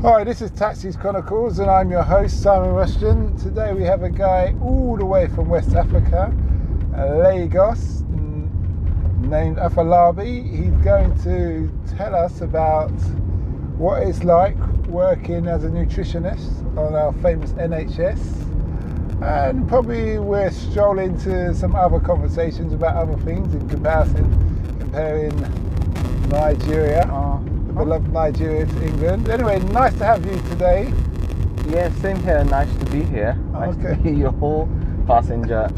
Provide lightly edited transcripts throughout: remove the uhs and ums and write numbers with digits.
Hi, this is Chronicles and I'm your host, Simon Rushton. Today we have a guy all the way from West Africa, Lagos, named Afolabi. He's going to tell us about what it's like working as a nutritionist on our famous NHS, and probably we'll stroll into some other conversations about other things in comparing Nigeria, the beloved Nigeria, to England. Anyway, nice to have you today. Yeah, same here. Nice to be here. Nice to be your whole passenger.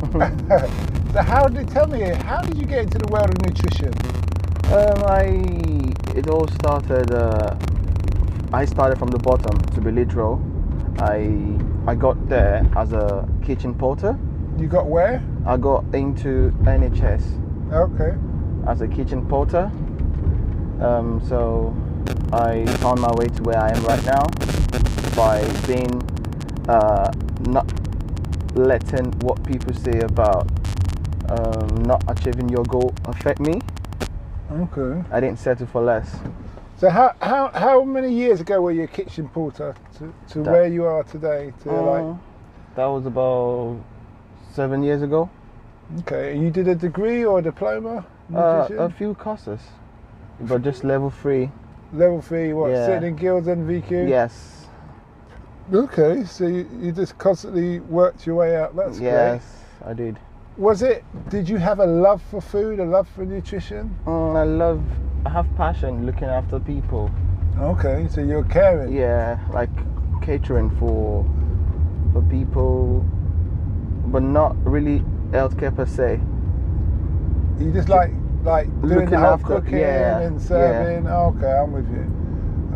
So how did you get into the world of nutrition? It all started. I started from the bottom, to be literal. I got there as a kitchen porter. You got where? I got into NHS. Okay. As a kitchen porter. So I found my way to where I am right now by being not letting what people say about not achieving your goal affect me. Okay. I didn't settle for less. So how many years ago were you a kitchen porter to where you are today? That was about 7 years ago. Okay. You did a degree or a diploma? A few courses, but just level 3. Level 3, what? Yeah. Sitting in guilds and VQ? Yes. Okay, so you just constantly worked your way up. That's great. Yes, I did. Did you have a love for food, a love for nutrition? I have passion looking after people. Okay, so you're caring. Yeah, like catering for people, but not really healthcare per se. You just like doing looking the whole after, cooking yeah, and serving. yeah. Okay, I'm with you.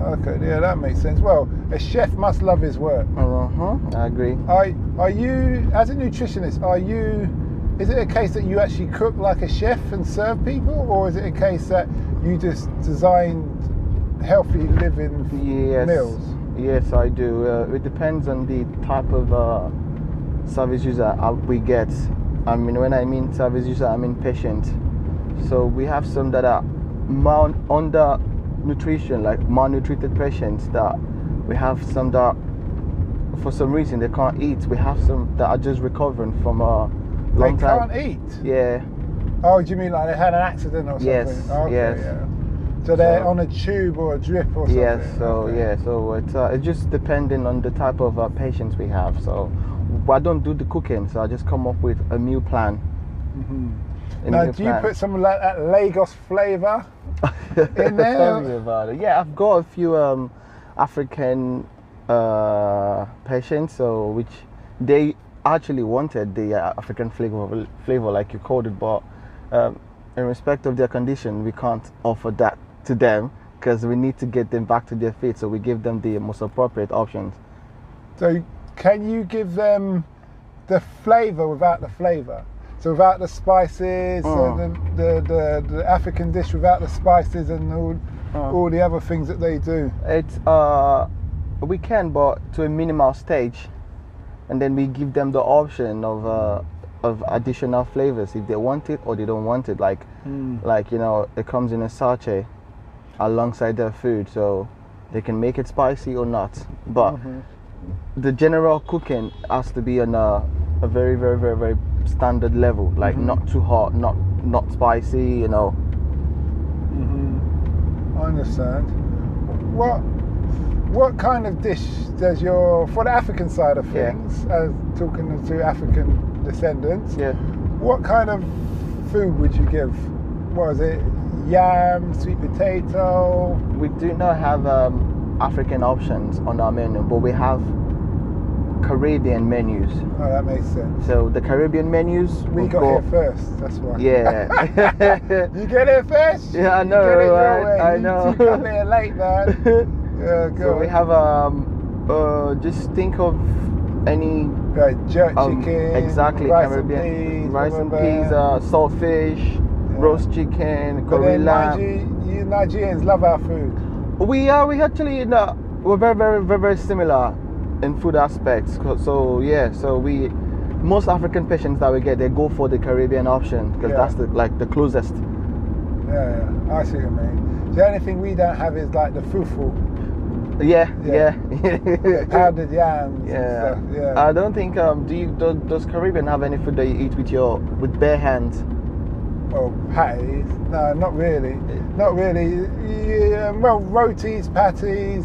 Okay, yeah, that makes sense. Well, a chef must love his work. I agree. Are you, as a nutritionist, is it a case that you actually cook like a chef and serve people, or is it a case that you just designed healthy living meals? Yes, I do. It depends on the type of service user we get. I mean, when I mean service user, I mean patient. So we have some that are under nutrition, like malnutrited patients. That we have some that, for some reason, they can't eat. We have some that are just recovering from a long time. They can't eat? Yeah. Oh, do you mean like they had an accident or something? Yes. Okay, yes. Yeah. So they're on a tube or a drip or something? Yes. So okay. yeah. So it's just depending on the type of patients we have. So I don't do the cooking. So I just come up with a meal plan. Mm-hmm. Now, do you put some like that Lagos flavour in there? Tell me about it. Yeah, I've got a few African patients, so which they actually wanted the African flavor, like you called it, but in respect of their condition, we can't offer that to them because we need to get them back to their feet. So we give them the most appropriate options. So can you give them the flavour without the flavour? So without the spices, and the African dish without the spices and all the other things that they do? We can, but to a minimal stage, and then we give them the option of additional flavors if they want it or they don't want it. Like it comes in a sachet alongside their food, so they can make it spicy or not. But the general cooking has to be on a very, very, very, very standard level, like not too hot, not spicy, I understand. What kind of dish does for the African side of things, as talking to African descendants, what kind of food would you give? What is it? Yam, sweet potato? We do not have African options on our menu, but we have Caribbean menus. Oh, that makes sense. So the Caribbean menus, we got here first. That's why. Yeah. You get here first. Yeah, I know. I know. You come here late, man. Yeah, go. So we have just think of any jerk chicken. Exactly. Caribbean rice and peas, saltfish, roast chicken, curry lamb. You Nigerians love our food. We actually we're very, very, very, very similar in food aspects. So most African patients that we get, they go for the Caribbean option because that's the closest. Yeah, I see what you mean. The only thing we don't have is like the fufu. Yeah. Pounded yams Yeah. and stuff. Yeah. I don't think does Caribbean have any food that you eat with bare hands? Well, patties? No, not really. Not really. Yeah, well, rotis, patties,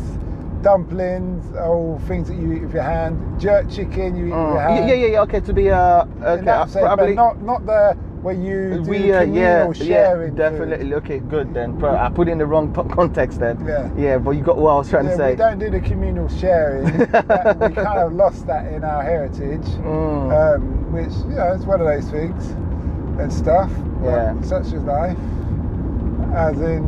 dumplings, all things that you eat with your hand. Jerk chicken, you eat with your hand. Yeah. Okay, to be In okay, that sense, probably. but not the where you do communal sharing. Definitely. Okay, good then. I put in the wrong context then. Yeah, but you got what I was trying to say. We don't do the communal sharing. We kind of lost that in our heritage, which it's one of those things and stuff. Yeah. Such is life. As in,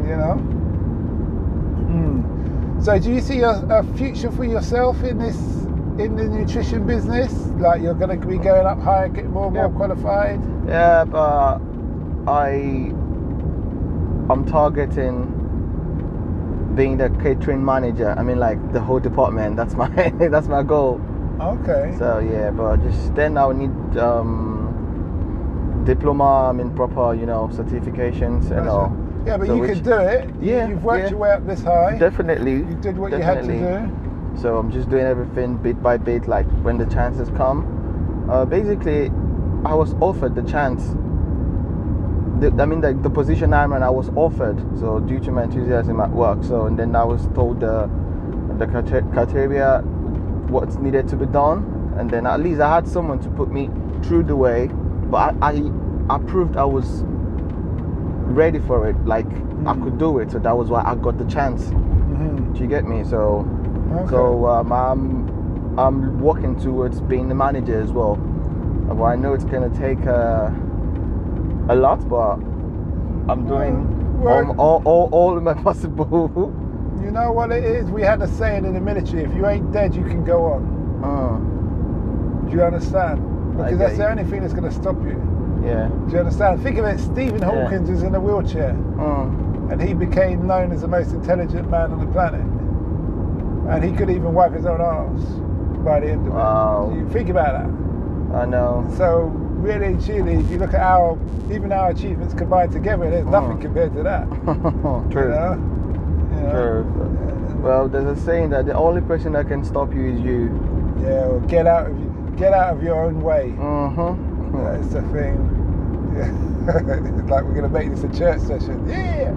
So, do you see a future for yourself in the nutrition business? Like you're going to be going up higher, getting more and more qualified? Yeah, but I'm targeting being the catering manager. I mean, like the whole department. That's my goal. Okay. So yeah, but just then I'll need diploma. I mean, proper, certifications and all. Yeah, but so you can do it. Yeah, you've worked your way up this high. Definitely. You did what you had to do. So I'm just doing everything bit by bit, like when the chances come. Basically, I was offered the chance. The position I'm in, I was offered. So due to my enthusiasm at work, and then I was told the criteria, what's needed to be done, and then at least I had someone to put me through the way. But I proved I was ready for it. Like I could do it. So that was why I got the chance. Do you get me? So. Okay. So I'm working towards being the manager as well. Well, I know it's gonna take a lot, but I'm doing all of my possible. You know what it is? We had a saying in the military: if you ain't dead, you can go on. Do you understand? Because that's the only thing that's going to stop you. Yeah. Do you understand? Think of it. Stephen Hawking was in a wheelchair, and he became known as the most intelligent man on the planet. And he could even wipe his own arse by the end of it. You think about that. I know. So really, truly, if you look at even our achievements combined together, there's nothing compared to that. True. True. Well, there's a saying that the only person that can stop you is you. Yeah. Well, get out of your own way. That's the thing. Yeah. It's like we're going to make this a church session. Yeah.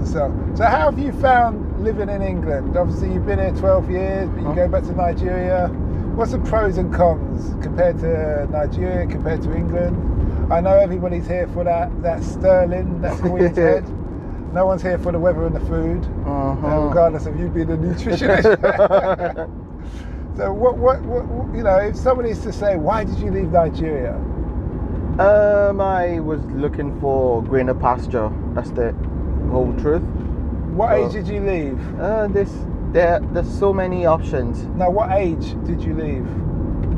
So how have you found living in England? Obviously, you've been here 12 years, but you go back to Nigeria. What's the pros and cons compared to Nigeria, compared to England? I know everybody's here for that sterling, that Queen's Head. No one's here for the weather and the food, regardless of you being a nutritionist. So what if somebody's to say, why did you leave Nigeria? I was looking for greener pasture. That's the whole truth. What age did you leave? There's so many options. Now, what age did you leave?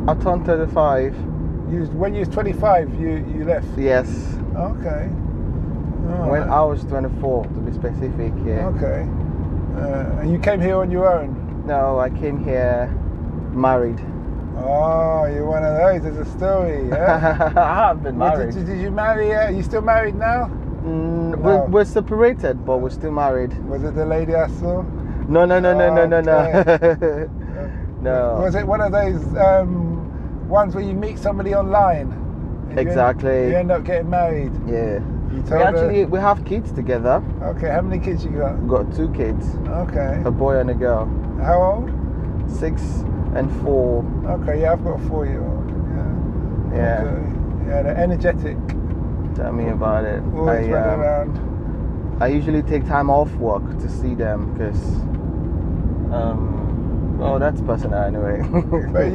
I turned 35. When you was 25, you left? Yes. Okay. When I was 24, to be specific, yeah. Okay. And you came here on your own? No, I came here married. Oh, you're one of those. There's a story, yeah? I have been married. Did you marry? Are you still married now? No. We're separated, but we're still married. Was it the lady I saw? No. No. Was it one of those ones where you meet somebody online? Exactly. You end up getting married. Yeah. We have kids together. Okay, how many kids you got? We've got 2 kids. Okay. A boy and a girl. How old? 6 and 4. Okay, yeah, I've got a 4-year-old. Yeah. Okay. Yeah, they're energetic. Tell me about it. Always running around. I usually take time off work to see them because that's personal anyway. But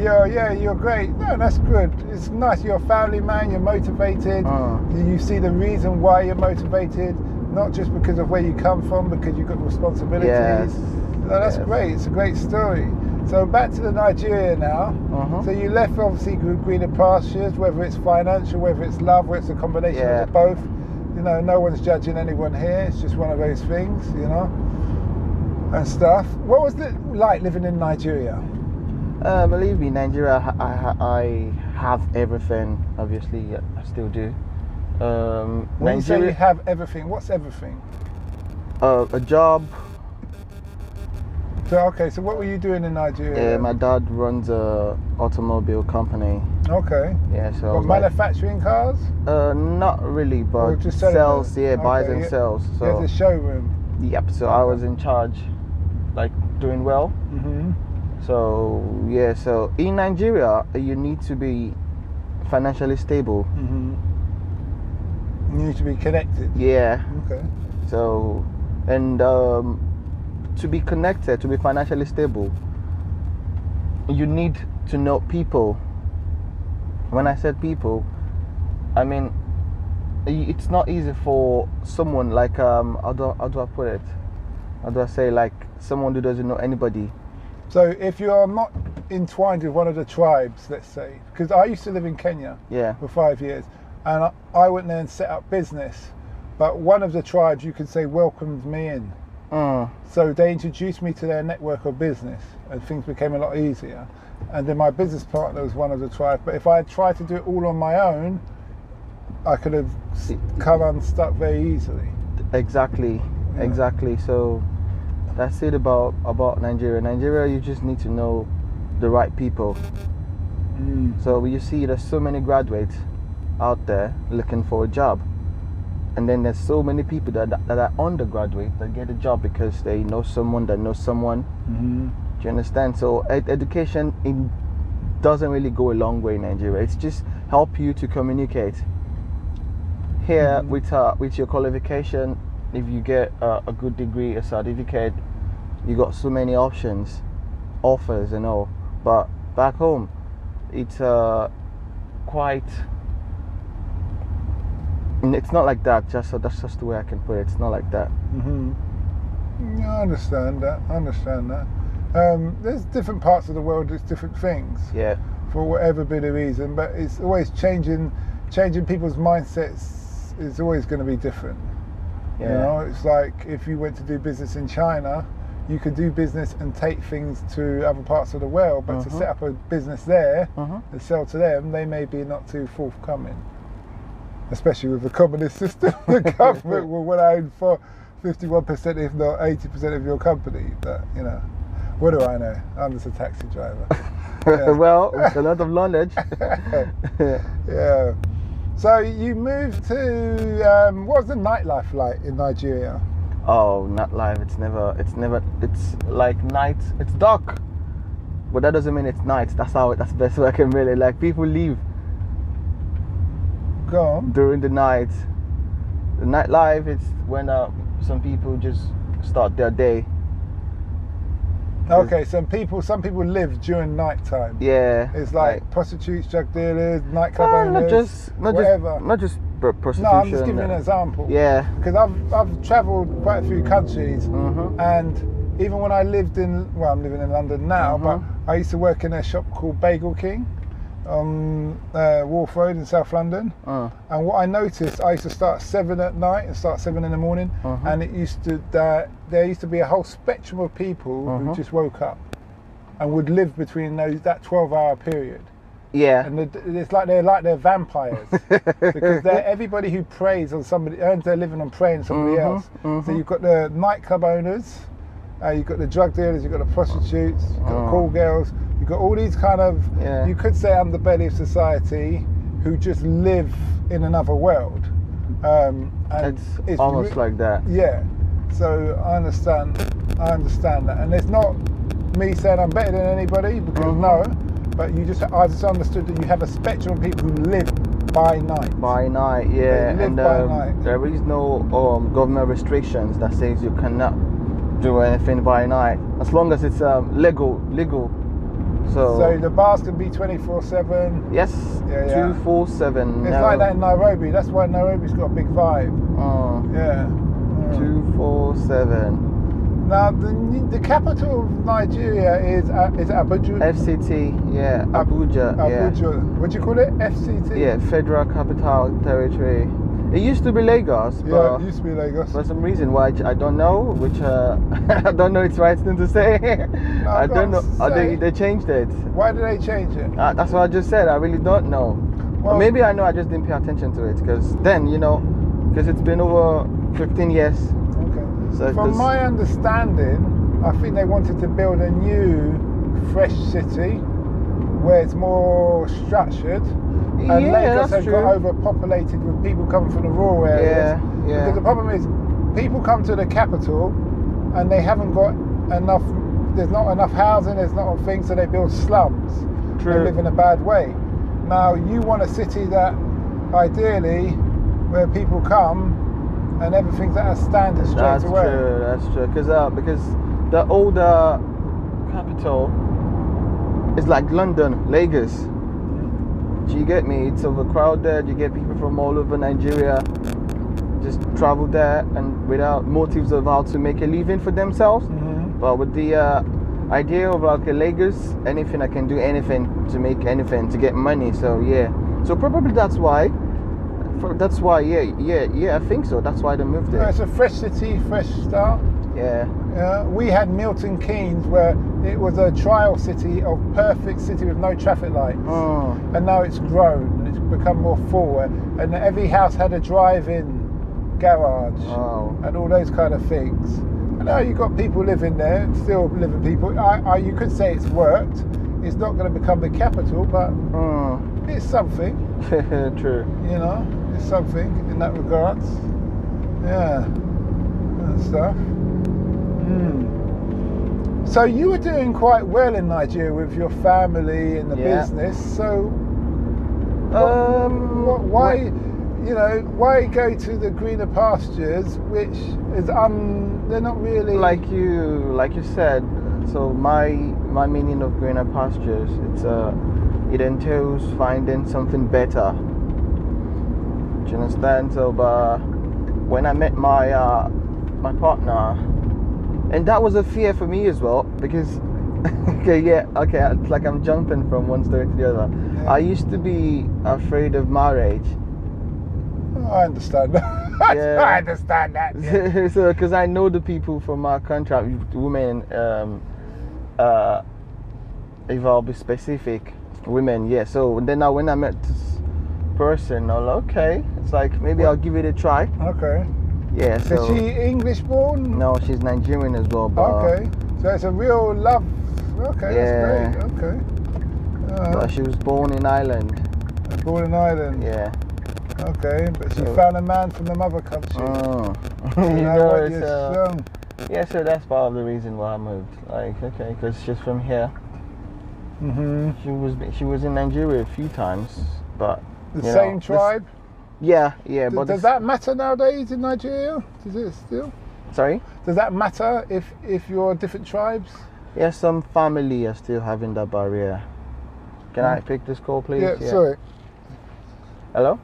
you're great. No, that's good. It's nice. You're a family man. You're motivated. You see the reason why you're motivated, not just because of where you come from, because you've got responsibilities. Yes. No, that's great. It's a great story. So back to the Nigeria now. So you left obviously greener pastures, whether it's financial, whether it's love, whether it's a combination of both. No one's judging anyone here. It's just one of those things, and stuff. What was it like living in Nigeria? Believe me, Nigeria, I have everything. Obviously, I still do. When you say you have everything, what's everything? A job, So okay, so what were you doing in Nigeria? Yeah, my dad runs a automobile company. Okay. Yeah, so I What, was like, manufacturing cars? not really, Or but just selling sells. them? Yeah, buys Okay, and yeah. sells. So There's a showroom. yep. So I was in charge, like doing well. Mm-hmm. So yeah, so in Nigeria you need to be financially stable. Mm-hmm. You need to be connected. Yeah. Okay. So, and to be connected, to be financially stable, you need to know people. When I said people, I mean it's not easy for someone like how do I put it? How do I say, like someone who doesn't know anybody? So if you are not entwined with one of the tribes, let's say, because I used to live in Kenya for 5 years, and I went there and set up business, but one of the tribes, you could say, welcomed me in. So they introduced me to their network of business, and things became a lot easier. And then my business partner was one of the tribes. But if I had tried to do it all on my own, I could have come unstuck very easily. Exactly. So that's it about Nigeria. Nigeria, you just need to know the right people. So you see there's so many graduates out there looking for a job, and then there's so many people that are undergraduate that get a job because they know someone that knows someone. Do you understand? So education doesn't really go a long way in Nigeria. It's just help you to communicate. Here with your qualification, if you get a good degree, a certificate, you got so many options, offers and all. But back home, it's quite. It's not like that. That's just the way I can put it. It's not like that. Yeah, I understand that. There's different parts of the world. There's different things. Yeah. For whatever bit of reason, but it's always changing people's mindsets is always going to be different. Yeah. You know, it's like if you went to do business in China, you could do business and take things to other parts of the world, but to set up a business there and sell to them, they may be not too forthcoming. Especially with the communist system, the government will own for 51%, if not 80% of your company. But you know, what do I know? I'm just a taxi driver. Yeah. Well, with a lot of knowledge. Yeah. So you moved to what was the nightlife like in Nigeria? Oh, nightlife. It's like night. It's dark, but that doesn't mean it's night. That's the best way I can really, like, people leave. Go on. During the night. The nightlife, it's when some people just start their day. Okay, some people live during night time. Yeah. It's like prostitutes, drug dealers, nightclub owners, whatever. Not just prostitution. No, I'm just giving you an example. Yeah. Because I've travelled quite a few countries, and even when I lived I'm living in London now, but I used to work in a shop called Bagel King on Wharf Road in South London. And what I noticed, I used to start at 7 at night and start 7 in the morning, and there used to be a whole spectrum of people who just woke up and would live between that 12-hour period. Yeah. And it's like they're vampires because everybody who preys on somebody earns their living on preying on somebody else. So you've got the nightclub owners, you've got the drug dealers, you've got the prostitutes, you've got the call girls, you've got all these kind of, you could say, underbelly of society who just live in another world. And it's almost like that. Yeah. So I understand that, and it's not me saying I'm better than anybody, because no, but I just understood that you have a spectrum of people who live by night. By night, yeah. And by night. There is no government restrictions that says you cannot do anything by night, as long as it's legal. So the bars can be 24/7. Yes. 247. It's like that in Nairobi. That's why Nairobi's got a big vibe. Yeah. 247. Now the capital of Nigeria is Abuja. FCT, yeah, Abuja. Abuja. What do you call it? FCT. Yeah, Federal Capital Territory. It used to be Lagos. Yeah, it used to be Lagos. For some reason, why I don't know, which I don't know its right thing to say. No, I don't know. They changed it. Why did they change it? That's what I just said. I really don't know. Well, or maybe I know. I just didn't pay attention to it because then because it's been over 15 years. Okay. So from my understanding, I think they wanted to build a new, fresh city where it's more structured. And Yeah, Lagos that's has got true. overpopulated with people coming from the rural areas. Yeah. Because the problem is, people come to the capital and they haven't got enough. There's not enough housing. There's not enough things, so they build slums. True. They live in a bad way. Now you want a city that, ideally, where people come and everything's at a standard straight away. That's true. Because the older capital is like London, Lagos. Do you get me? It's overcrowded. You get people from all over Nigeria just travel there and without motives of how to make a living for themselves. Mm-hmm. But with the idea of like Lagos, anything I can do, anything to make anything to get money. So yeah. So probably that's why. Yeah. I think so. That's why they moved there. It's a fresh city, fresh start. Yeah. We had Milton Keynes, where it was a trial city, a perfect city with no traffic lights. Oh. And now it's grown, it's become more full, and every house had a drive-in garage and all those kind of things. And now you've got people living there, still living people. You could say it's worked. It's not going to become the capital, but it's something. True. You know, it's something in that regards. Yeah, and stuff. So you were doing quite well in Nigeria with your family and the business. So why go to the greener pastures, which is they're not really like you said. So my meaning of greener pastures, it entails finding something better. Do you understand? So when I met my partner, and that was a fear for me as well, because it's like I'm jumping from one story to the other. Yeah. I used to be afraid of marriage. I understand that. Yeah. I understand that. Yeah. So because I know the people from our country, women, if I'll be specific, women. Yeah. So then now when I met this person, I was like, okay, it's like maybe I'll give it a try. Okay. Yeah, so is she English born? No, she's Nigerian as well. But okay, so it's a real love. Okay, yeah. That's great. Okay. But she was born in Ireland. Born in Ireland. Yeah. Okay, but she found a man from the mother country. Yeah, so that's part of the reason why I moved. Like, okay, because she's from here. Mm-hmm. She was in Nigeria a few times, but the same tribe. Yeah. But does that matter nowadays in Nigeria? Does it still? Sorry? Does that matter if you're different tribes? Yeah, some family are still having that barrier. Can I pick this call, please? Yeah, sorry. Hello?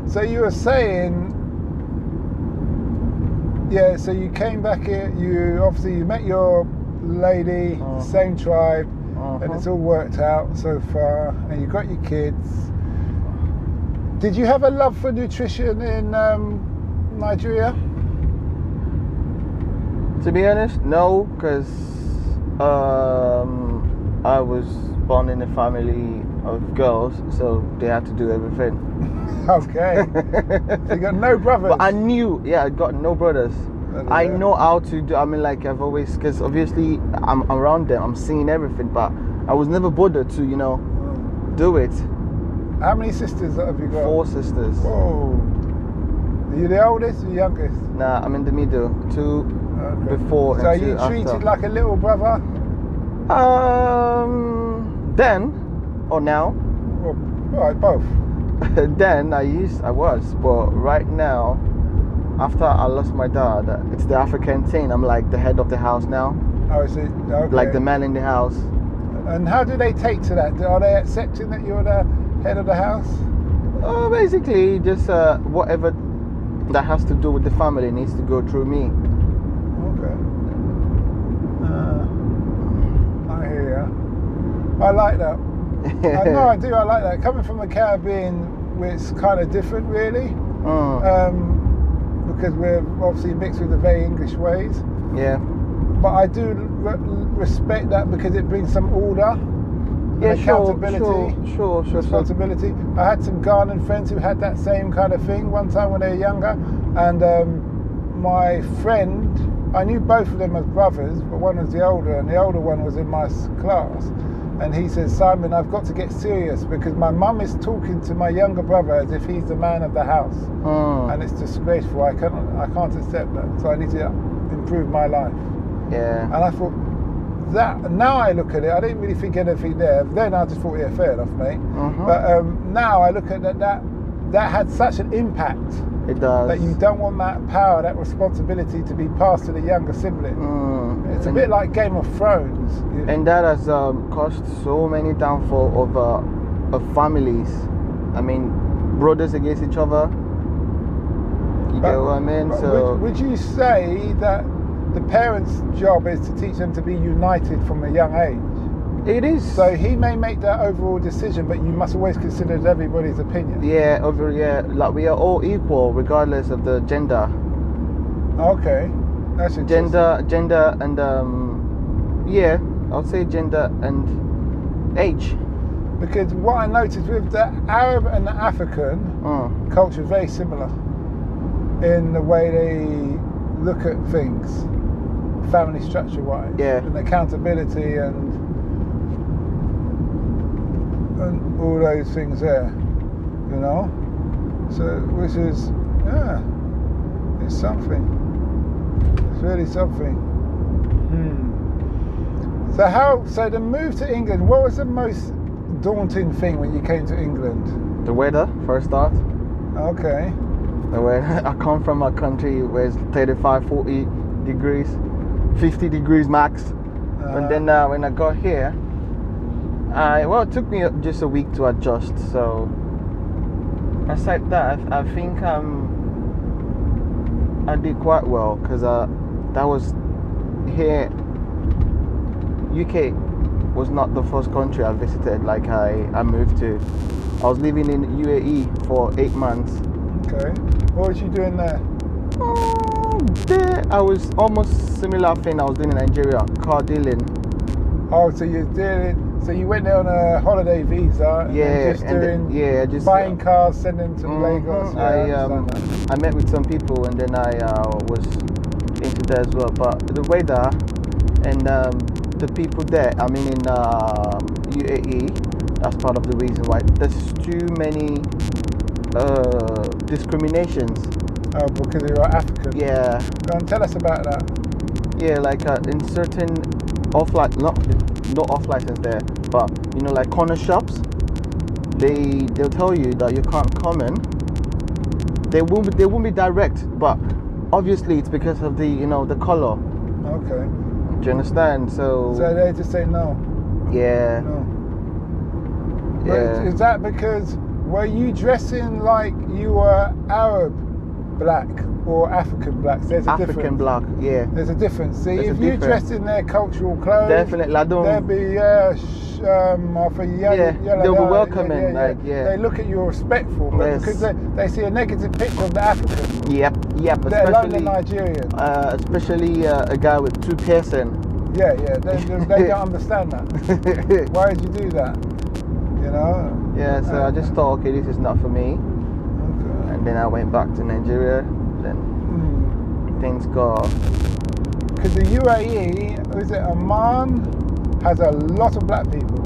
So you were saying, so you came back here, you met your lady, same tribe, and it's all worked out so far, and you got your kids. Did you have a love for nutrition in Nigeria? To be honest, no, because I was born in a family of girls, so they had to do everything. Okay. So you got no brothers? But I knew, I got no brothers. I know how to do, I've always, because obviously I'm around them, I'm seeing everything, but I was never bothered to, do it. How many sisters have you got? 4 sisters. Whoa. Are you the oldest or the youngest? Nah, I'm in the middle. 2 before and 2 after. So are you treated like a little brother? Then, or now? Well, right, both. Then I was, but right now, after I lost my dad, it's the African thing. I'm like the head of the house now. Oh, is it? Okay. Like the man in the house. And how do they take to that? Are they accepting that you're the head of the house? Basically, just whatever that has to do with the family needs to go through me. Okay. I hear you. I like that. I do. I like that. Coming from the Caribbean, it's kind of different, really. Because we're obviously mixed with the very English ways. Yeah. But I do respect that because it brings some order, accountability, responsibility. I had some Ghanaian friends who had that same kind of thing one time when they were younger, and my friend, I knew both of them as brothers, but one was the older, and the older one was in my class. And he says, Simon, I've got to get serious because my mum is talking to my younger brother as if he's the man of the house. And it's disgraceful. I can't accept that. So I need to improve my life. Yeah. And I thought, that now I look at it, I didn't really think anything there. Then I just thought, yeah, fair enough, mate. But now I look at that had such an impact. It does. That you don't want that power, that responsibility to be passed to the younger sibling. It's a bit like Game of Thrones. And that has caused so many downfall of families. I mean, brothers against each other. You get what I mean? So would you say that the parents' job is to teach them to be united from a young age? It is. So he may make that overall decision, but you must always consider everybody's opinion. Yeah, like we are all equal regardless of the gender. Okay, that's interesting. Gender and yeah, I would say gender and age. Because what I noticed with the Arab and the African culture is very similar in the way they look at things, family structure wise, and accountability and all those things there, you know. So which is it's something. It's really something. So the move to England, what was the most daunting thing when you came to England? The weather, first start. Okay. The weather. I come from a country where it's 35, 40 degrees, 50 degrees max. And then when I got here, it took me just a week to adjust. So aside that, I think I did quite well because that was here. UK was not the first country I visited. Like I moved to. I was living in UAE for 8 months. Okay. What was you doing there? There I was almost similar thing I was doing in Nigeria, car dealing. Oh, so you're doing. So you went there on a holiday visa, and just buying cars, sending them to Lagos. I met with some people, and then I was into that as well. But the weather and the people there, I mean in UAE, that's part of the reason why there's too many discriminations. Oh, because you're African. Yeah. Go on, tell us about that. Yeah, like in certain no off license there, but you know, like corner shops, they'll tell you that you can't come in. They won't be direct, but obviously it's because of the color. Okay. Do you understand? So they just say no. Yeah. No. Yeah. Is that because were you dressing like you were Arab black or African black? There's a African difference. black, yeah. There's a difference. See, if you dressed in their cultural clothes, definitely, there'd be they'll be welcoming. They look at you respectful, but because they see a negative picture of the African. Yep. They're like the Nigerian. Especially a guy with 2 piercing. Yeah. They don't understand that. Why did you do that? You know. Yeah. So I just thought, okay, this is not for me. Okay. And then I went back to Nigeria. Then things got. Because the UAE, is it Oman, has a lot of black people.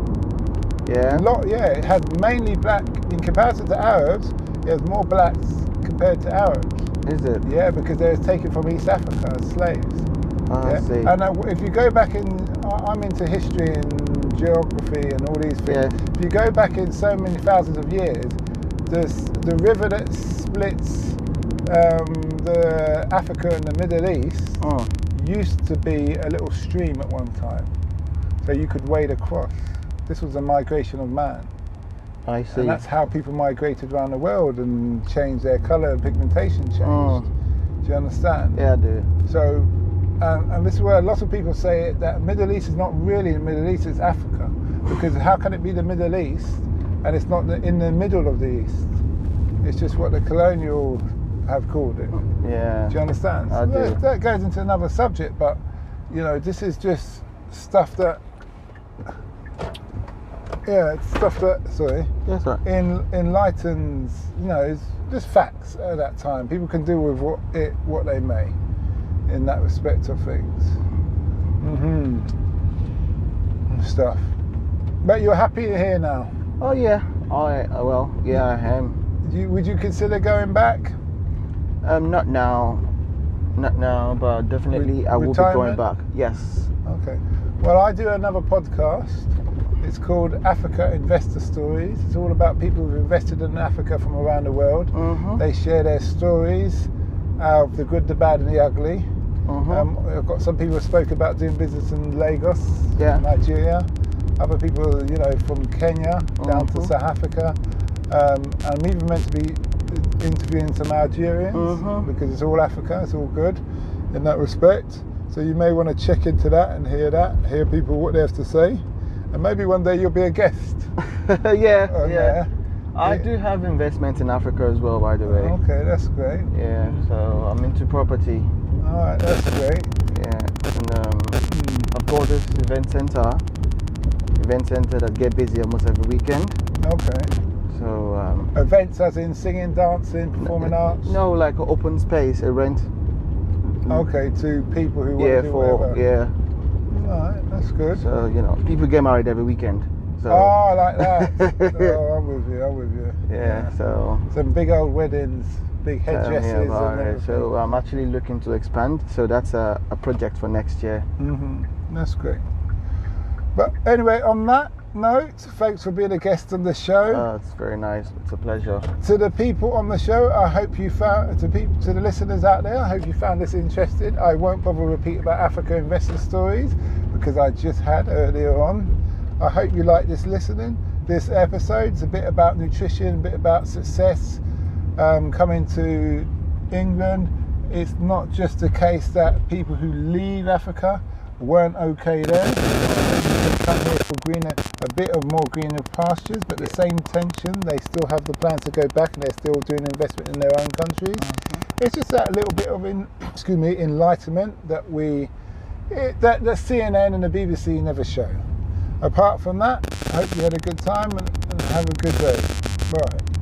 Yeah. It has mainly black. In comparison to Arabs, it has more blacks compared to Arabs. Is it? Yeah, because they're taken from East Africa as slaves. I see. And if you go back I'm into history and geography and all these things. Yeah. If you go back in so many thousands of years, the river that splits the Africa and the Middle East used to be a little stream at one time, so you could wade across. This was a migration of man. I see. And that's how people migrated around the world and changed their colour and pigmentation changed. Do you understand? Yeah, I do. So, and this is where a lot of people say that Middle East is not really the Middle East, it's Africa. Because how can it be the Middle East and it's not in the middle of the East? It's just what the colonial have called it. Yeah. Do you understand? I do. That goes into another subject, but this is just stuff that Yes, sir. enlightens, it's just facts at that time. People can do with what they may. in that respect of things. Stuff. But you're happy here now? Oh yeah, I am. Would you consider going back? Not now, but definitely I will be going back. Yes. Okay. Well, I do another podcast. It's called Africa Investor Stories. It's all about people who've invested in Africa from around the world. They share their stories of the good, the bad, and the ugly. I've got some people who spoke about doing business in Lagos, Nigeria. Other people, from Kenya down to South Africa. I'm even meant to be interviewing some Algerians because it's all Africa. It's all good in that respect. So you may want to check into that and hear people what they have to say. And maybe one day you'll be a guest. Yeah. I do have investments in Africa as well, by the way. Okay, that's great. Yeah, so I'm into property. All right, that's great. Yeah, and I've got this event center that get busy almost every weekend. Okay. So events as in singing, dancing, performing arts? No, like an open space, a rent. Okay, to people who want to do whatever. Alright, that's good. So, people get married every weekend. So. Oh, like that. I'm with you. Yeah, so. Some big old weddings, big headdresses. So I'm actually looking to expand. So that's a project for next year. That's great. But anyway, on that note, thanks for being a guest on the show. It's very nice. It's a pleasure. To the people on the show, I hope you found, to the listeners out there, I hope you found this interesting. I won't probably repeat about Africa investor stories because I just had earlier on. I hope you like this episode. It's a bit about nutrition, a bit about success, coming to England. It's not just a case that people who leave Africa weren't okay there. They come here for a bit of more greener pastures, but the same tension, they still have the plans to go back and they're still doing investment in their own countries. It's just that little bit of enlightenment that that CNN and the BBC never show. Apart from that, I hope you had a good time and have a good day. Bye.